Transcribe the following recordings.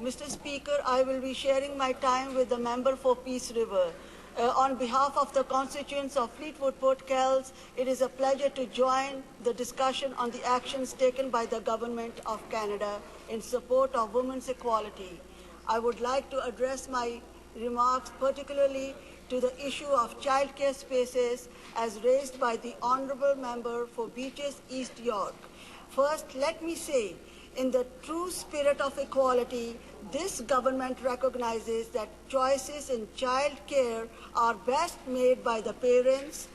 Mr. Speaker, I will be sharing my time with the member for Peace River. On behalf of the constituents of Fleetwood Port Kells, it is a pleasure to join the discussion on the actions taken by the Government of Canada in support of women's equality. I would like to address my remarks particularly to the issue of childcare spaces as raised by the Honourable Member for Beaches East York. First, let me say, in the true spirit of equality, this government recognizes that choices in child care are best made by the parents,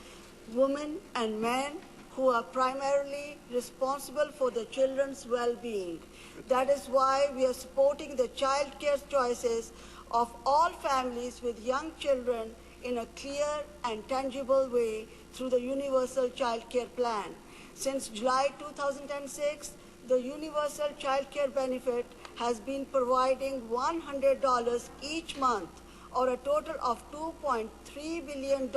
women and men who are primarily responsible for the children's well-being. That is why we are supporting the child care choices of all families with young children in a clear and tangible way through the Universal Child Care Plan. Since July 2006, the Universal Child Care Benefit has been providing $100 each month, or a total of $2.3 billion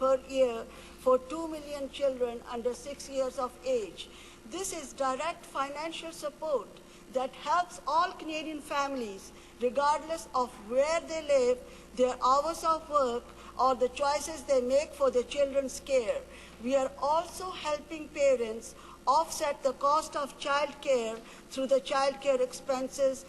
per year for 2 million children under 6 years of age. This is direct financial support that helps all Canadian families, regardless of where they live, their hours of work, or the choices they make for their children's care. We are also helping parents offset the cost of child care through the child care expenses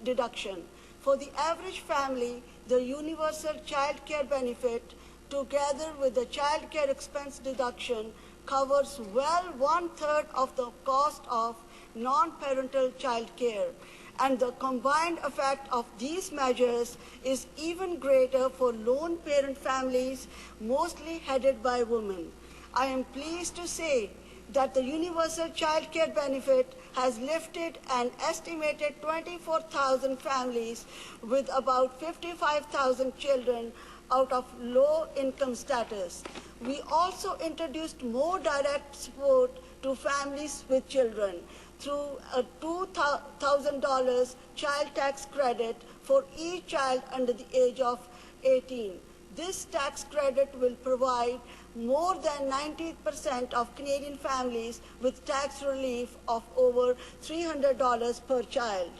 deduction. For the average family, the Universal Child Care Benefit, together with the child care expense deduction, covers well 1/3 of the cost of non-parental child care. And the combined effect of these measures is even greater for lone parent families, mostly headed by women. I am pleased to say that the Universal Child Care Benefit has lifted an estimated 24,000 families with about 55,000 children out of low-income status. We also introduced more direct support to families with children through a $2,000 child tax credit for each child under the age of 18. This tax credit will provide more than 90% of Canadian families with tax relief of over $300 per child.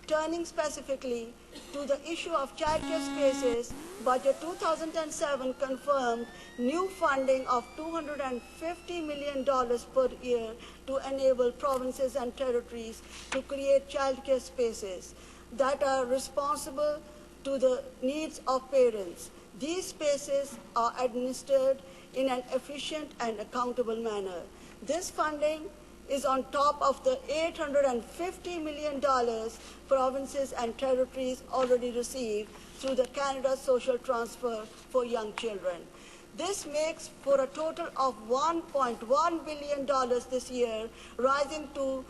Turning specifically to the issue of childcare spaces, Budget 2007 confirmed new funding of $250 million per year to enable provinces and territories to create childcare spaces that are responsive to the needs of parents. These spaces are administered in an efficient and accountable manner. This funding is on top of the $850 million provinces and territories already received through the Canada Social Transfer for Young Children. This makes for a total of $1.1 billion this year, rising to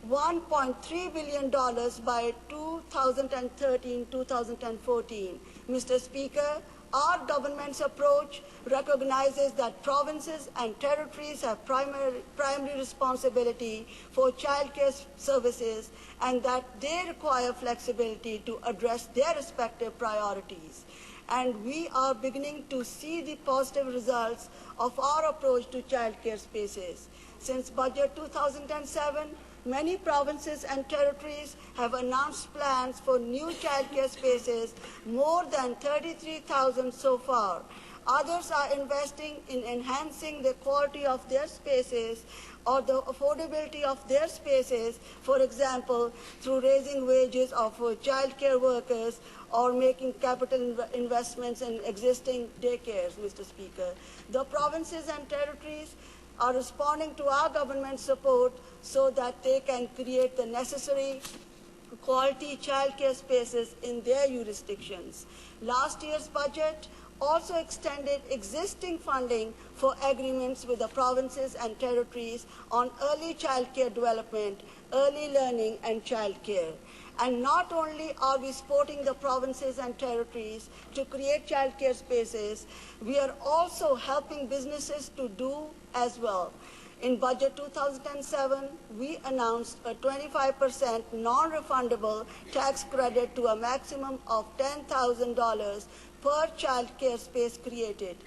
$1.3 billion by 2013-2014. Mr. Speaker, our government's approach recognizes that provinces and territories have primary responsibility for childcare services and that they require flexibility to address their respective priorities. And we are beginning to see the positive results of our approach to childcare spaces. Since Budget 2007, many provinces and territories have announced plans for new childcare spaces, more than 33,000 so far. Others are investing in enhancing the quality of their spaces or the affordability of their spaces, for example, through raising wages of childcare workers or making capital investments in existing daycares, Mr. Speaker. The provinces and territories are responding to our government support so that they can create the necessary quality childcare spaces in their jurisdictions. Last year's budget also extended existing funding for agreements with the provinces and territories on early childcare development, early learning, and childcare. And not only are we supporting the provinces and territories to create childcare spaces, we are also helping businesses to do as well. In Budget 2007, we announced a 25% non-refundable tax credit to a maximum of $10,000 per child care space created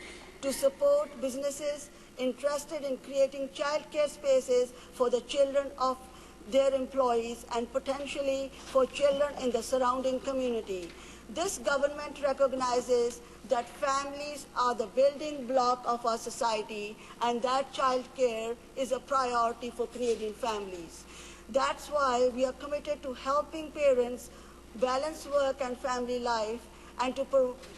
to support businesses interested in creating child care spaces for the children of their employees, and potentially for children in the surrounding community. This government recognizes that families are the building block of our society and that child care is a priority for Canadian families. That's why we are committed to helping parents balance work and family life and to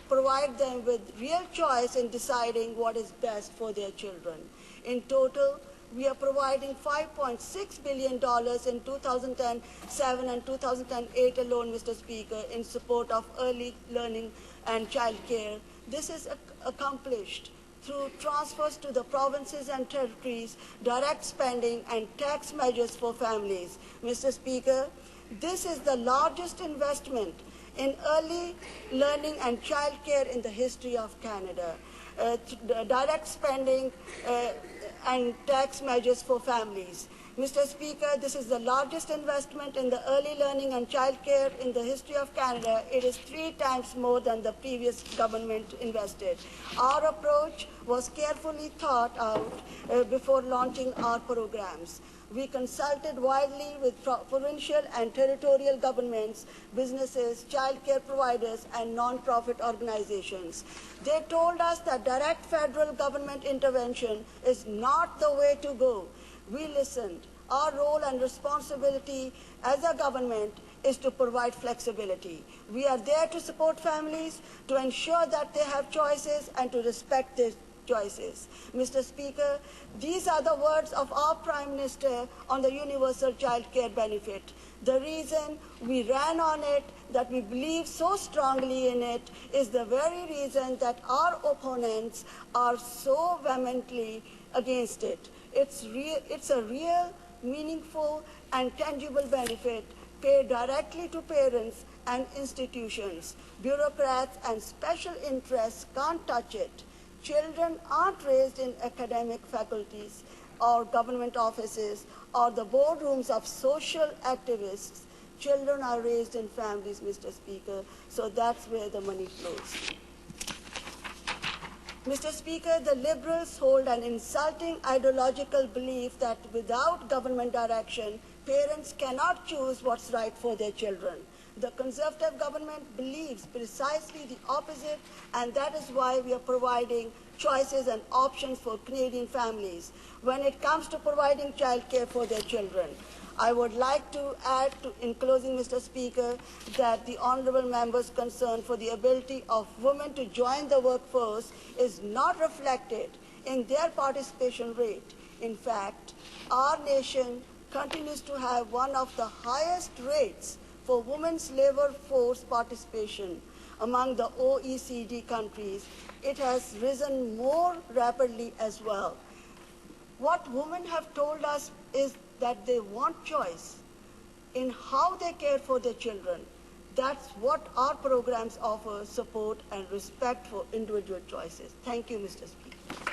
provide them with real choice in deciding what is best for their children. In total, we are providing $5.6 billion in 2007 and 2008 alone, Mr. Speaker, in support of early learning and child care. This is accomplished through transfers to the provinces and territories, direct spending, and tax measures for families. Mr. Speaker, this is the largest investment in early learning and child care in the history of Canada. Direct spending and tax measures for families. Mr. Speaker, this is the largest investment in the early learning and child care in the history of Canada. It is 3 times more than the previous government invested. Our approach was carefully thought out before launching our programs. We consulted widely with provincial and territorial governments, businesses, child care providers, and non-profit organizations. They told us that direct federal government intervention is not the way to go. We listened. Our role and responsibility as a government is to provide flexibility. We are there to support families, to ensure that they have choices, and to respect their choices. Mr. Speaker, these are the words of our Prime Minister on the universal child care benefit. The reason we ran on it, that we believe so strongly in it, is the very reason that our opponents are so vehemently against it. It's a real, meaningful, and tangible benefit paid directly to parents and institutions. Bureaucrats and special interests can't touch it. Children aren't raised in academic faculties or government offices or the boardrooms of social activists. Children are raised in families, Mr. Speaker, so that's where the money flows. Mr. Speaker, the Liberals hold an insulting ideological belief that without government direction, parents cannot choose what's right for their children. The Conservative government believes precisely the opposite, and that is why we are providing choices and options for Canadian families when it comes to providing child care for their children. I would like to add, in closing, Mr. Speaker, that the honourable member's concern for the ability of women to join the workforce is not reflected in their participation rate. In fact, our nation continues to have one of the highest rates for women's labour force participation among the OECD countries. It has risen more rapidly as well. What women have told us is that they want choice in how they care for their children. That's what our programs offer, support and respect for individual choices. Thank you, Mr. Speaker.